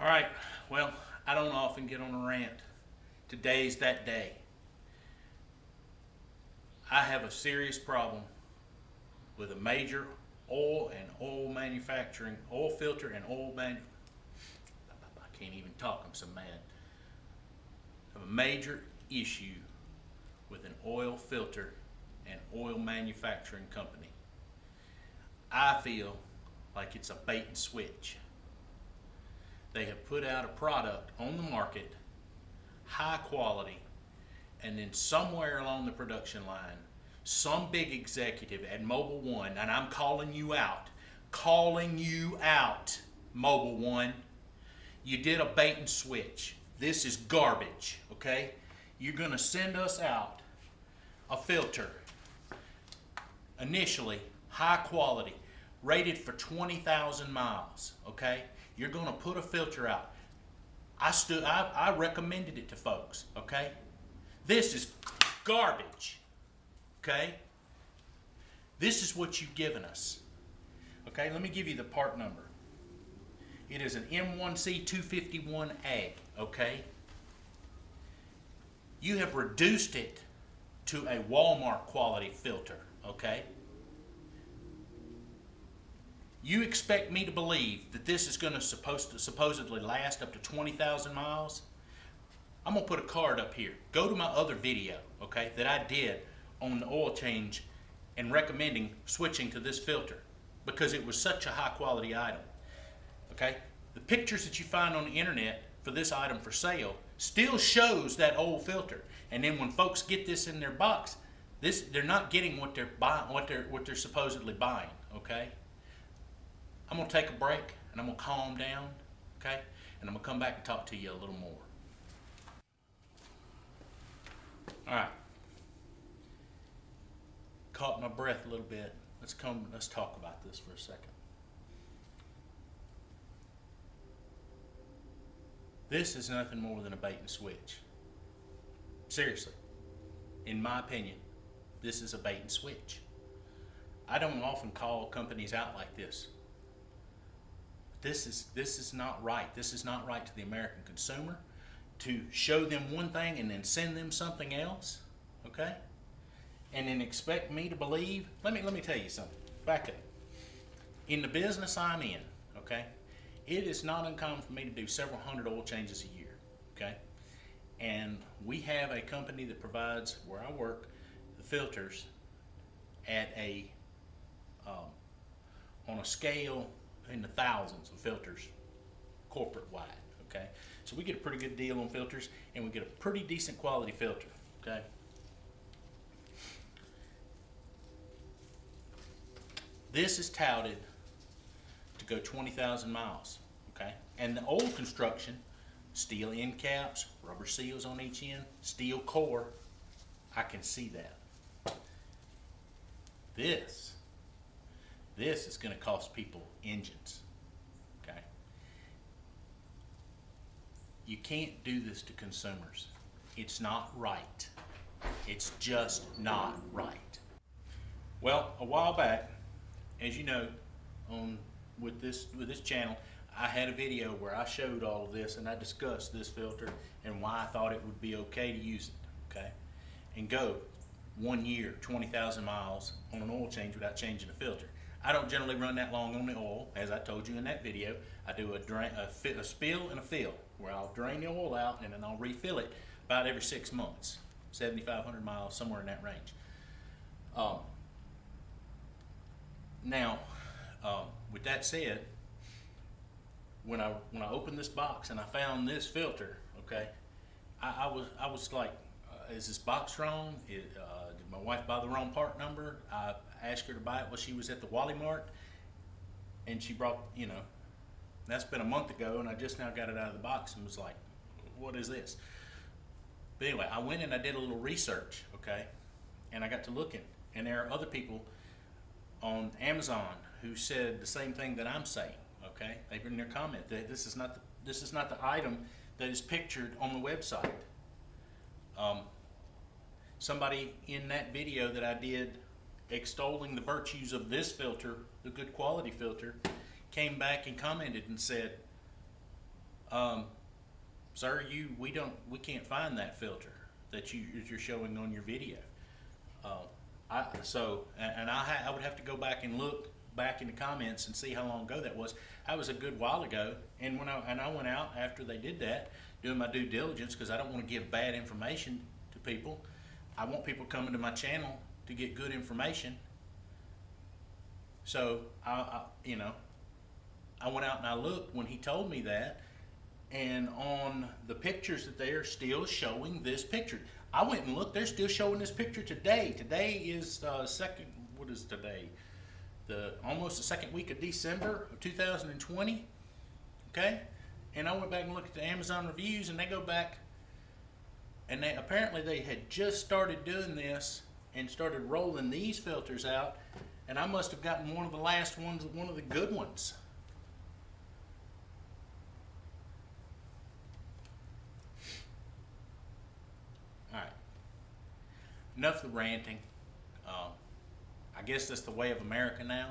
All right, well, I don't often get on a rant. Today's that day. I have a serious problem with a major oil filter and I can't even talk, I'm so mad. I have a major issue with an oil filter and oil manufacturing company. I feel like it's a bait and switch. They have put out a product on the market, high quality, and then somewhere along the production line, some big executive at Mobil One, and I'm calling you out, Mobil One, you did a bait and switch. This is garbage, okay? You're gonna send us out a filter, initially high quality, rated for 20,000 miles, okay? You're gonna put a filter out. I recommended it to folks, okay? This is garbage, okay? This is what you've given us, okay? Let me give you the part number. It is an M1C251A, okay? You have reduced it to a Walmart quality filter, okay? You expect me to believe that this is going to supposedly last up to 20,000 miles? I'm going to put a card up here. Go to my other video, okay, that I did on the oil change and recommending switching to this filter because it was such a high quality item, okay? The pictures that you find on the internet for this item for sale still shows that old filter. And then when folks get this in their box, they're not getting what they're buying, what they're supposedly buying, okay? I'm going to take a break and I'm going to calm down, okay? And I'm going to come back and talk to you a little more. All right. Caught my breath a little bit. Let's talk about this for a second. This is nothing more than a bait and switch. Seriously. In my opinion, this is a bait and switch. I don't often call companies out like this. This is not right. This is not right to the American consumer to show them one thing and then send them something else, okay? And then expect me to believe. Let me tell you something. Back up. In the business I'm in, okay, it is not uncommon for me to do several hundred oil changes a year, okay? And we have a company that provides, where I work, the filters at on a scale in the thousands of filters corporate wide, okay? So we get a pretty good deal on filters and we get a pretty decent quality filter, okay? This is touted to go 20,000 miles, okay? And the old construction, steel end caps, rubber seals on each end, steel core, I can see that. This is going to cost people engines, okay? You can't do this to consumers. It's not right. It's just not right. Well, a while back, as you know, with this channel, I had a video where I showed all of this and I discussed this filter and why I thought it would be okay to use it, okay? And go 1 year, 20,000 miles on an oil change without changing the filter. I don't generally run that long on the oil, as I told you in that video. I do a spill and a fill, where I'll drain the oil out and then I'll refill it about every 6 months, 7,500 miles, somewhere in that range. Now, with that said, when I opened this box and I found this filter, okay, I was like, is this box wrong? Did my wife buy the wrong part number? I asked her to buy it while she was at the Wally Mart, and she brought, that's been a month ago, and I just now got it out of the box and was like, what is this? But anyway, I went and I did a little research, okay, and I got to looking, and there are other people on Amazon who said the same thing that I'm saying, okay? They've written their comment that this is not the item that is pictured on the website. Somebody in that video that I did extolling the virtues of this filter, the good quality filter, came back and commented and said, Sir, we can't find that filter that you're showing on your video. I would have to go back and look back in the comments and see how long ago that was. That was a good while ago. And I went out after they did that, doing my due diligence, because I don't want to give bad information to people. I want people coming to my channel to get good information. So I went out and I looked when he told me that, and on the pictures that they are still showing this picture. I went and looked, they're still showing this picture today. Today is what is today? Almost the second week of December of 2020, okay? And I went back and looked at the Amazon reviews, and they go back, and apparently they had just started doing this and started rolling these filters out, and I must have gotten one of the last ones, one of the good ones. Enough of the ranting. I guess that's the way of America now.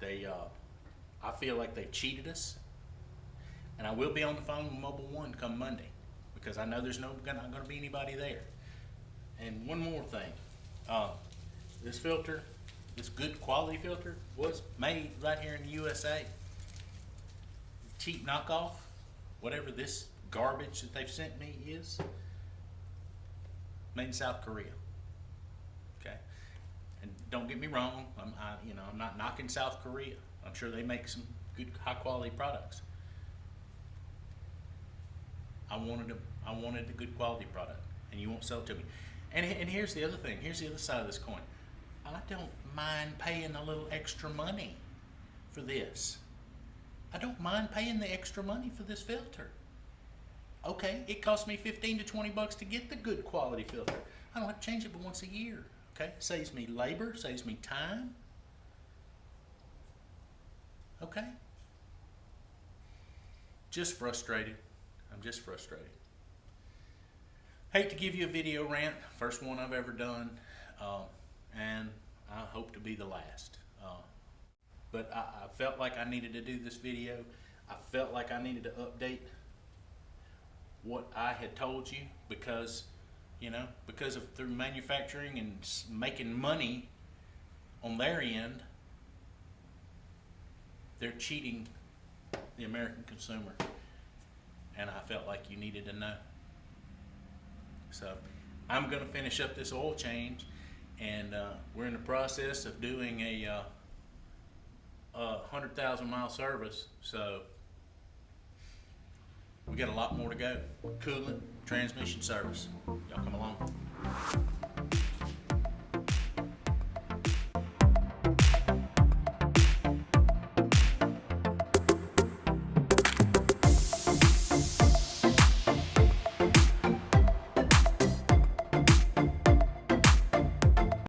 I feel like they cheated us, and I will be on the phone with Mobil 1 come Monday, because I know there's not going to be anybody there. And one more thing, this filter, this good quality filter, was made right here in the USA. Cheap knockoff, whatever this garbage that they've sent me is, made in South Korea. Okay, and don't get me wrong, I'm not knocking South Korea. I'm sure they make some good, high quality products. I wanted a good quality product, and you won't sell it to me. And here's the other thing. Here's the other side of this coin. I don't mind paying a little extra money for this. I don't mind paying the extra money for this filter. Okay, it costs me 15 to 20 bucks to get the good quality filter. I don't have to change it but once a year. Okay, saves me labor, saves me time. Okay. Just frustrated. I'm just frustrated. Hate to give you a video rant, first one I've ever done, and I hope to be the last. But I felt like I needed to do this video. I felt like I needed to update what I had told you, because through manufacturing and making money on their end, they're cheating the American consumer, and I felt like you needed to know. So I'm going to finish up this oil change, and we're in the process of doing a 100,000 mile service, so we got a lot more to go. Coolant, transmission service. Y'all come along.